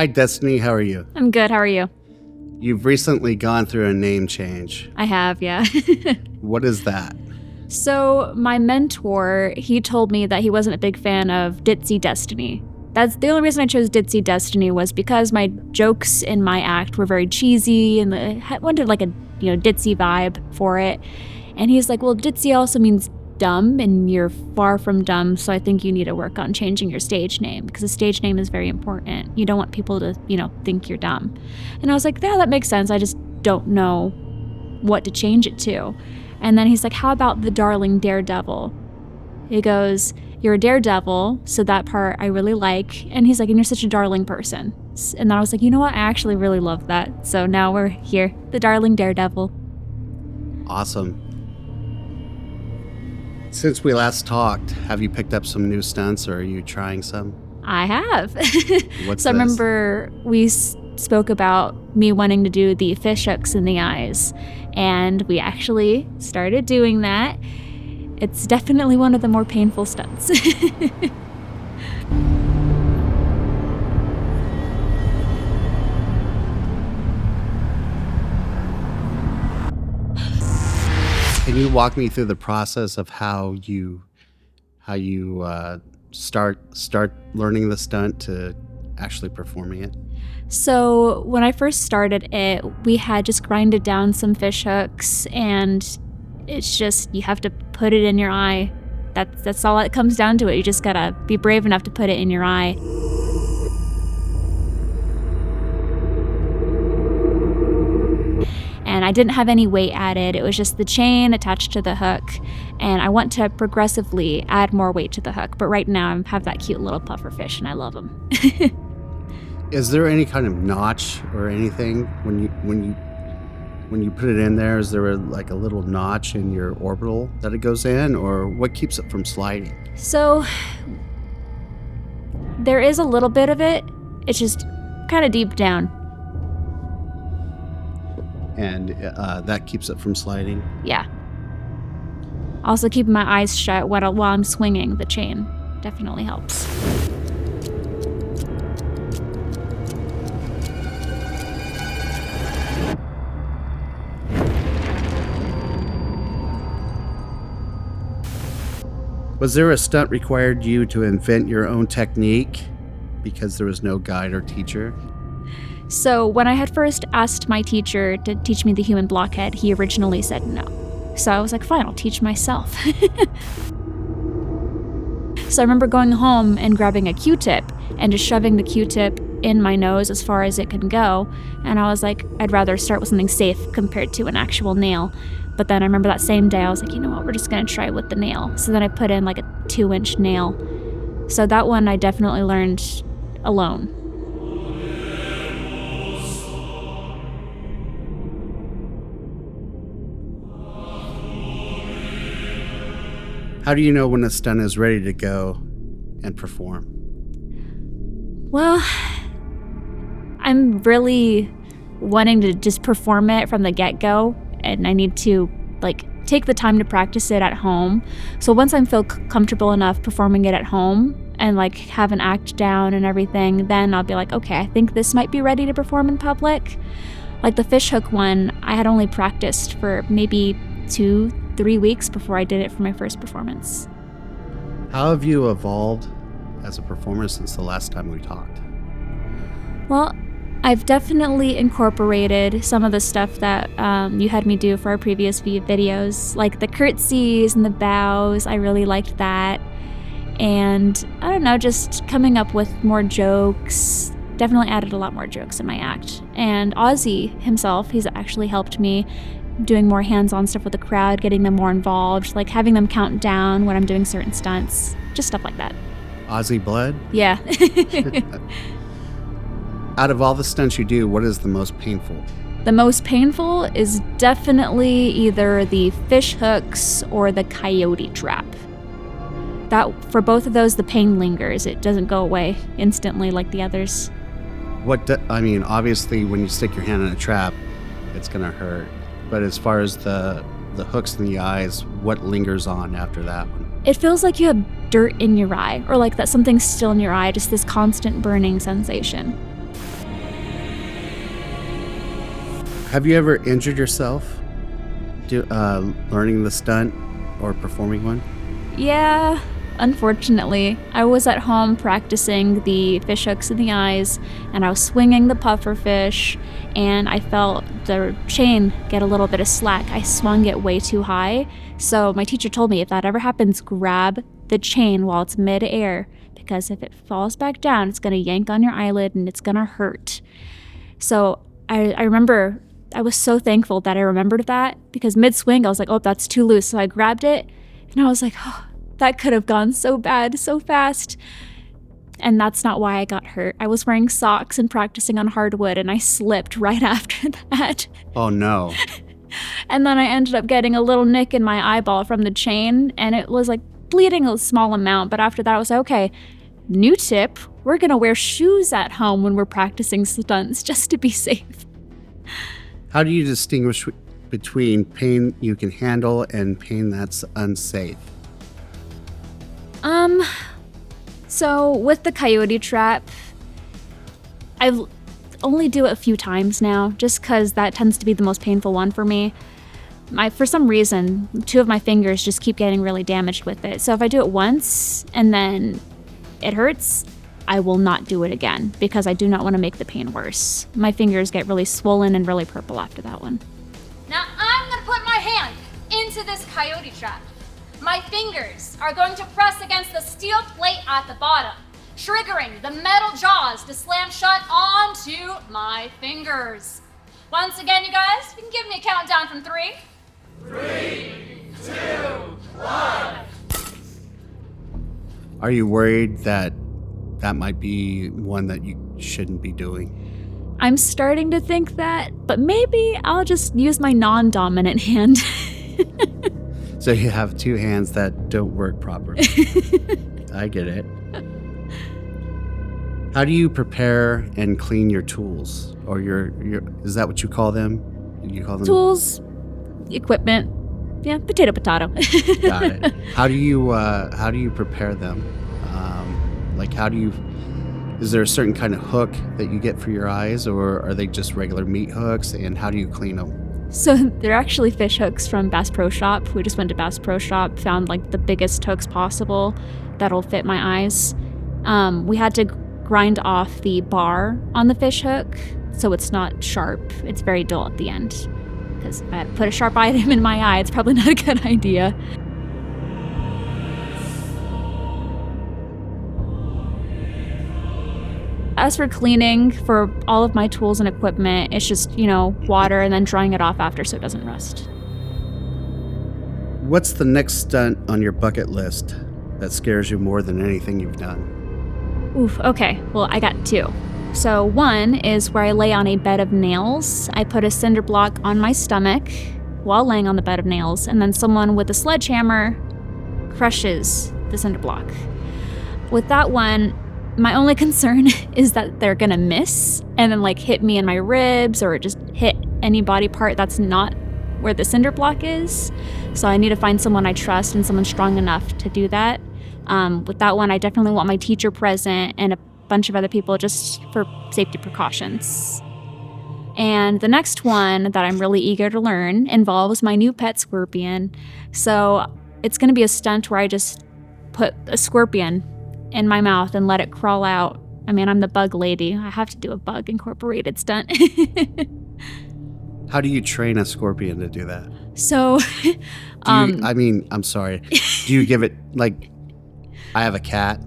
Hi, Destiny. How are you? I'm good. How are you? You've recently gone through a name change. I have, yeah. What is that? So my mentor, he told me that he wasn't a big fan of Ditzy Destiny. That's the only reason I chose Ditzy Destiny was because my jokes in my act were very cheesy and wanted like a ditzy vibe for it. And he's like, well, ditzy also means dumb and you're far from dumb, so I think you need to work on changing your stage name because the stage name is very important. You don't want people to, think you're dumb. And I was like, yeah, that makes sense. I just don't know what to change it to. And then he's like, how about the Darling Daredevil? He goes, you're a daredevil, so that part I really like. And he's like, and you're such a darling person. And then I was like, you know what? I actually really love that. So now we're here, the Darling Daredevil. Awesome. Since we last talked, have you picked up some new stunts or are you trying some? I have. What's So I this? remember we spoke about me wanting to do the fish hooks in the eyes. And we actually started doing that. It's definitely one of the more painful stunts. Can you walk me through the process of how you start learning the stunt to actually performing it? So when I first started it, we had just grinded down some fish hooks, and it's just, you have to put it in your eye. That's all it comes down to it. You just gotta be brave enough to put it in your eye. And I didn't have any weight added. It was just the chain attached to the hook. And I want to progressively add more weight to the hook. But right now I have that cute little puffer fish and I love them. Is there any kind of notch or anything when you put it in there? Is there like a little notch in your orbital that it goes in, or what keeps it from sliding? So there is a little bit of it. It's just kind of deep down. And that keeps it from sliding? Yeah. Also keeping my eyes shut while I'm swinging the chain definitely helps. Was there a stunt required you to invent your own technique because there was no guide or teacher? So when I had first asked my teacher to teach me the human blockhead, he originally said no. So I was like, fine, I'll teach myself. So I remember going home and grabbing a Q-tip and just shoving the Q-tip in my nose as far as it can go. And I was like, I'd rather start with something safe compared to an actual nail. But then I remember that same day, I was like, you know what, we're just gonna try with the nail. So then I put in like a 2-inch nail. So that one I definitely learned alone. How do you know when a stunt is ready to go and perform? Well, I'm really wanting to just perform it from the get-go, and I need to take the time to practice it at home. So once I feel comfortable enough performing it at home and have an act down and everything, then I'll be like, okay, I think this might be ready to perform in public. Like the fish hook one, I had only practiced for maybe 2-3 weeks before I did it for my first performance. How have you evolved as a performer since the last time we talked? Well, I've definitely incorporated some of the stuff that you had me do for our previous videos, like the curtsies and the bows. I really liked that. And I don't know, just coming up with more jokes. Definitely added a lot more jokes in my act. And Ozzy himself, he's actually helped me doing more hands-on stuff with the crowd, getting them more involved, like having them count down when I'm doing certain stunts, just stuff like that. Ozzy blood? Yeah. Out of all the stunts you do, what is the most painful? The most painful is definitely either the fish hooks or the Coyote Trap. That, for both of those, the pain lingers. It doesn't go away instantly like the others. Obviously, when you stick your hand in a trap, it's gonna hurt. But as far as the hooks in the eyes, what lingers on after that one? It feels like you have dirt in your eye, or like that something's still in your eye, just this constant burning sensation. Have you ever injured yourself learning the stunt or performing one? Yeah, unfortunately. I was at home practicing the fish hooks in the eyes, and I was swinging the puffer fish, and I felt the chain get a little bit of slack. I swung it way too high. So my teacher told me if that ever happens, grab the chain while it's mid-air, because if it falls back down, it's going to yank on your eyelid and it's going to hurt. So I remember I was so thankful that I remembered that, because mid-swing I was like, oh, that's too loose. So I grabbed it and I was like, oh, that could have gone so bad, so fast. And that's not why I got hurt. I was wearing socks and practicing on hardwood, and I slipped right after that. Oh, no. And then I ended up getting a little nick in my eyeball from the chain, and it was like bleeding a small amount. But after that, I was like, okay, new tip. We're going to wear shoes at home when we're practicing stunts just to be safe. How do you distinguish between pain you can handle and pain that's unsafe? So with the Coyote Trap, I've only do it a few times now, just because that tends to be the most painful one for me. For some reason, 2 of my fingers just keep getting really damaged with it. So if I do it once and then it hurts, I will not do it again, because I do not want to make the pain worse. My fingers get really swollen and really purple after that one. Now I'm gonna put my hand into this Coyote Trap. My fingers are going to press against the steel plate at the bottom, triggering the metal jaws to slam shut onto my fingers. Once again, you guys, you can give me a countdown from 3. 3, 2, 1. Are you worried that might be one that you shouldn't be doing? I'm starting to think that, but maybe I'll just use my non-dominant hand. So you have 2 hands that don't work properly. I get it. How do you prepare and clean your tools? Or your is that what you call them? You call them Tools, equipment. Yeah, potato. Got it. How do you prepare them? Is there a certain kind of hook that you get for your eyes, or are they just regular meat hooks? And how do you clean them? So they're actually fish hooks from Bass Pro Shop. We just went to Bass Pro Shop, found like the biggest hooks possible that'll fit my eyes. We had to grind off the bar on the fish hook so it's not sharp. It's very dull at the end, because if I had to put a sharp item in my eye, it's probably not a good idea. As for cleaning for all of my tools and equipment, it's just, water and then drying it off after so it doesn't rust. What's the next stunt on your bucket list that scares you more than anything you've done? Oof, okay. Well, I got 2. So one is where I lay on a bed of nails. I put a cinder block on my stomach while laying on the bed of nails, and then someone with a sledgehammer crushes the cinder block. With that one, my only concern is that they're gonna miss and then hit me in my ribs or just hit any body part that's not where the cinder block is. So I need to find someone I trust and someone strong enough to do that. With that one, I definitely want my teacher present and a bunch of other people just for safety precautions. And the next one that I'm really eager to learn involves my new pet Scorpion. So it's gonna be a stunt where I just put a scorpion in my mouth and let it crawl out. I mean, I'm the bug lady. I have to do a bug incorporated stunt. How do you train a scorpion to do that? So, I'm sorry. Do you give it, I have a cat.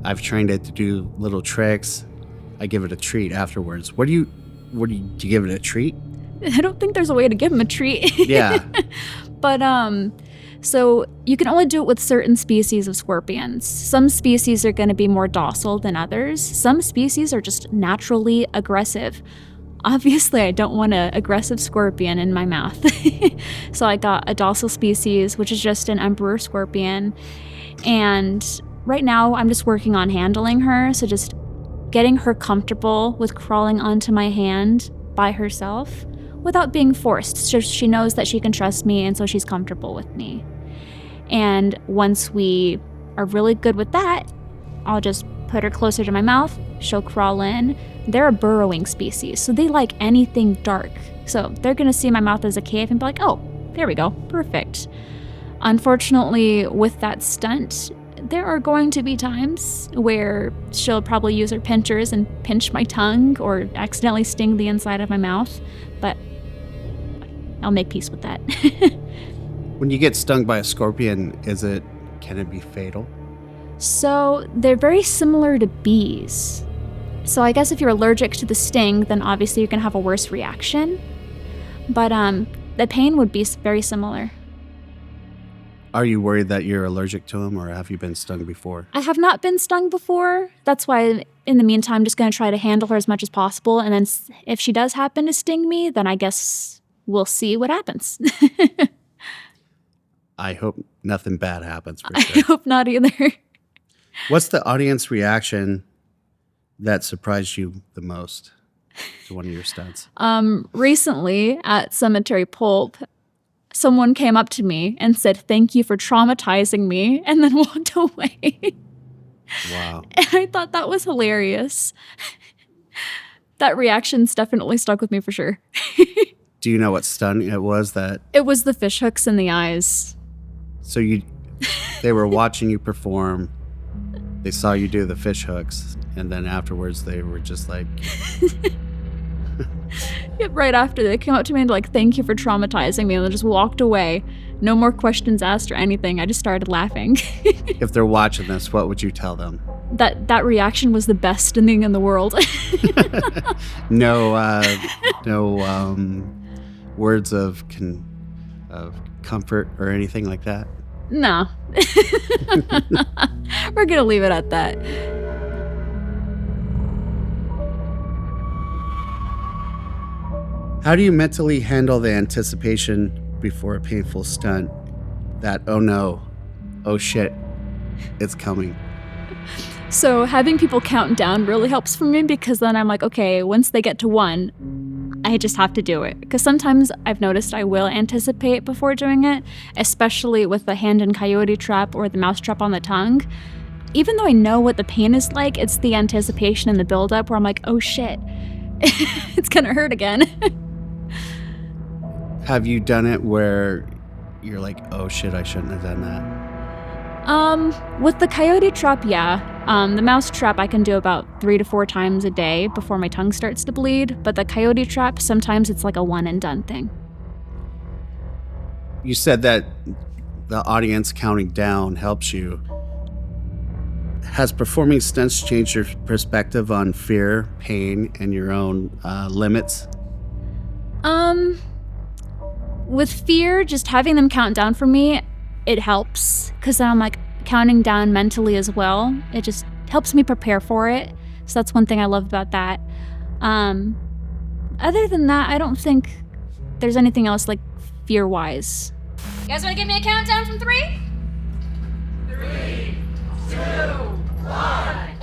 I've trained it to do little tricks. I give it a treat afterwards. Do you give it a treat? I don't think there's a way to give him a treat. Yeah. But, so you can only do it with certain species of scorpions. Some species are going to be more docile than others. Some species are just naturally aggressive. Obviously, I don't want an aggressive scorpion in my mouth. So I got a docile species, which is just an emperor scorpion. And right now, I'm just working on handling her. So just getting her comfortable with crawling onto my hand by herself without being forced. So she knows that she can trust me, and so she's comfortable with me. And once we are really good with that, I'll just put her closer to my mouth. She'll crawl in, they're a burrowing species, so they like anything dark. So they're gonna see my mouth as a cave and be like, oh, there we go, perfect. Unfortunately, with that stunt, there are going to be times where she'll probably use her pinchers and pinch my tongue or accidentally sting the inside of my mouth, but I'll make peace with that. When you get stung by a scorpion, can it be fatal? So they're very similar to bees. So I guess if you're allergic to the sting, then obviously you're gonna have a worse reaction. But the pain would be very similar. Are you worried that you're allergic to them, or have you been stung before? I have not been stung before. That's why, in the meantime, I'm just going to try to handle her as much as possible. And then if she does happen to sting me, then I guess we'll see what happens. I hope nothing bad happens for I sure. hope not either. What's the audience reaction that surprised you the most to one of your stunts? Recently, at Cemetery Pulp, someone came up to me and said, "Thank you for traumatizing me," and then walked away. Wow. And I thought that was hilarious. That reaction's definitely stuck with me for sure. Do you know what stunt it was that? It was the fish hooks in the eyes. So they were watching you perform. They saw you do the fish hooks, and then afterwards they were just like. Yep, right after they came up to me and like, "Thank you for traumatizing me," and then just walked away. No more questions asked or anything. I just started laughing. If they're watching this, what would you tell them? That reaction was the best thing in the world. No words of comfort or anything like that? No. We're gonna leave it at that. How do you mentally handle the anticipation before a painful stunt? That, oh no, oh shit, it's coming. So having people count down really helps for me, because then I'm like, okay, once they get to 1, I just have to do it. Because sometimes I've noticed I will anticipate before doing it, especially with the hand and coyote trap or the mouse trap on the tongue. Even though I know what the pain is like, it's the anticipation and the buildup where I'm like, oh shit, it's gonna hurt again. Have you done it where you're like, oh shit, I shouldn't have done that? With the coyote trap, yeah. The mouse trap I can do about 3 to 4 times a day before my tongue starts to bleed, but the coyote trap, sometimes it's like a one and done thing. You said that the audience counting down helps you. Has performing stunts changed your perspective on fear, pain, and your own limits? With fear, just having them count down for me, it helps, because then I'm like counting down mentally as well. It just helps me prepare for it. So that's one thing I love about that. Other than that, I don't think there's anything else like fear-wise. You guys want to give me a countdown from 3? 3, 2, 1.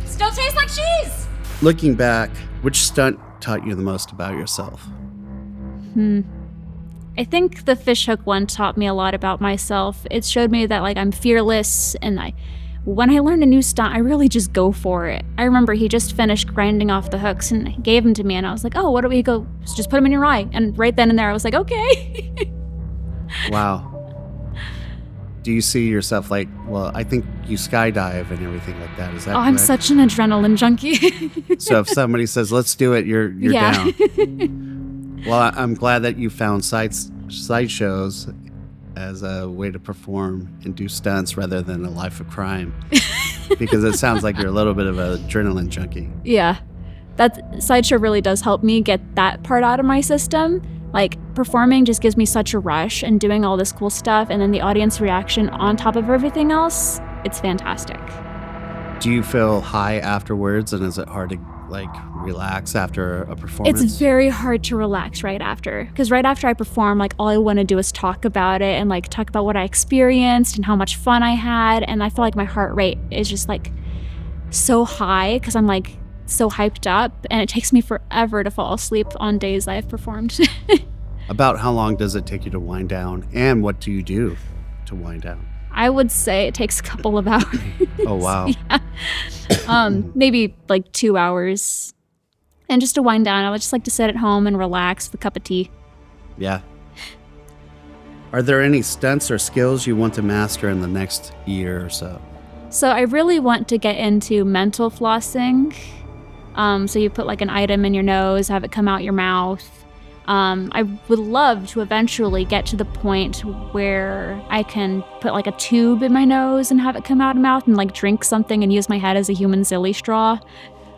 Still tastes like cheese! Looking back, which stunt taught you the most about yourself? I think the fish hook one taught me a lot about myself. It showed me that like I'm fearless, and when I learn a new stunt, I really just go for it. I remember he just finished grinding off the hooks and he gave them to me, and I was like, oh, what do we go? Just put them in your eye. And right then and there, I was like, okay. Wow. Do you see yourself like, well, I think you skydive and everything like that. Is that I'm correct? such an adrenaline junkie. So if somebody says, let's do it, you're Yeah. down. Well, I'm glad that you found sideshows as a way to perform and do stunts rather than a life of crime. Because it sounds like you're a little bit of an adrenaline junkie. Yeah. That sideshow really does help me get that part out of my system. Like, performing just gives me such a rush, and doing all this cool stuff and then the audience reaction on top of everything else, it's fantastic. Do you feel high afterwards, and is it hard to like relax after a performance? It's very hard to relax right after, because right after I perform, like all I want to do is talk about it and like talk about what I experienced and how much fun I had, and I feel like my heart rate is just like so high because I'm like so hyped up, and it takes me forever to fall asleep on days I've performed. About how long does it take you to wind down, and what do you do to wind down? I would say it takes a couple of hours. Oh, wow. Yeah. Maybe like 2 hours. And just to wind down, I would just like to sit at home and relax with a cup of tea. Yeah. Are there any stunts or skills you want to master in the next year or so? So I really want to get into mental flossing. So you put like an item in your nose, have it come out your mouth. I would love to eventually get to the point where I can put like a tube in my nose and have it come out of my mouth and like drink something and use my head as a human silly straw.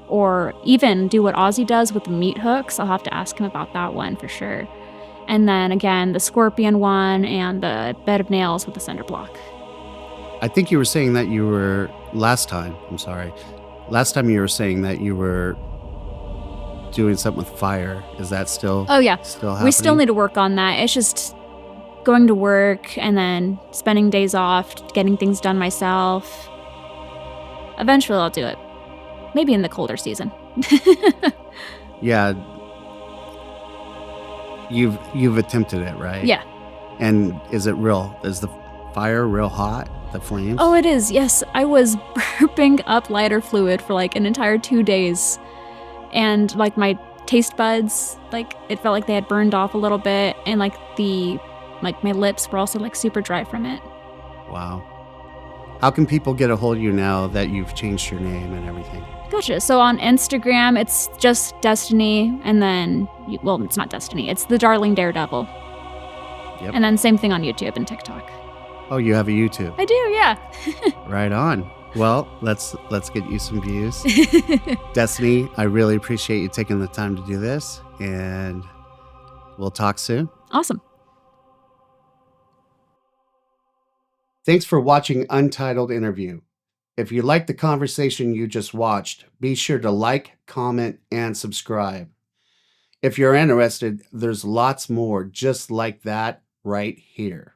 Or even do what Ozzy does with the meat hooks. I'll have to ask him about that one for sure. And then again, the Scorpion one and the bed of nails with the cinder block. I think you were saying that you were, last time you were saying that you were doing something with fire. Is that still Oh yeah, still happening? we still need to work on that. It's just going to work and then spending days off, getting things done myself. Eventually I'll do it. Maybe in the colder season. Yeah. You've attempted it, right? Yeah. And is the fire real hot? The flames? Oh, it is. Yes. I was burping up lighter fluid for like an entire 2 days. And like my taste buds, like it felt like they had burned off a little bit. And like my lips were also like super dry from it. Wow. How can people get a hold of you now that you've changed your name and everything? Gotcha. So on Instagram, it's just Destiny. And then, well, it's not Destiny. It's the Darling Daredevil. Yep. And then same thing on YouTube and TikTok. Oh, you have a YouTube. I do, yeah. Right on. Well, let's get you some views. Destiny, I really appreciate you taking the time to do this, and we'll talk soon. Awesome. Thanks for watching Untitled Interview. If you liked the conversation you just watched, be sure to like, comment, and subscribe. If you're interested, there's lots more just like that right here.